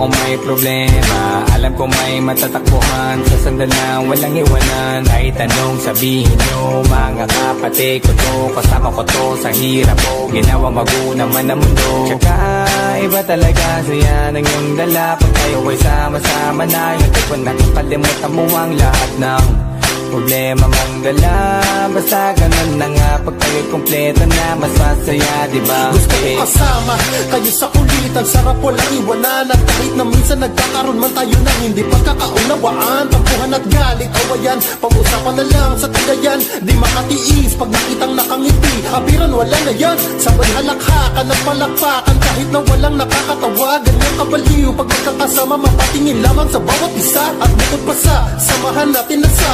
ako may problema, alam ko may matatakbuhan sa sandalang walang iwanan. Kahit anong sabihin nyo, mga kapatid ko to, kasama ko to sa hirap ko, ginawa mago naman ang mundo. Tsaka iba talaga saya ng iyong dala, pag tayo ay sama-sama na, yung tipo nakakalimutan mo ang lahat ng problema mang dala. Basta ganun na nga, pag kayo'y kompleto na, mas masaya, diba? Gusto ko kasama kayo sa kulitan, sarap walang iwanan. At kahit na minsan nagkakaroon man tayo ng hindi pagkakaunawaan, tampuhan at galit, awayan, pag-usapan na lang sa tagayan. Di makatiis pag nakitang nakangiti, abiran wala na yan. Sabay halakhakan at palakpakan, kahit na walang nakakatawa. Ganyang kabaliw pag magkakasama, mapatingin lamang sa bawat isa. At bukod pa sa samahan natin na sa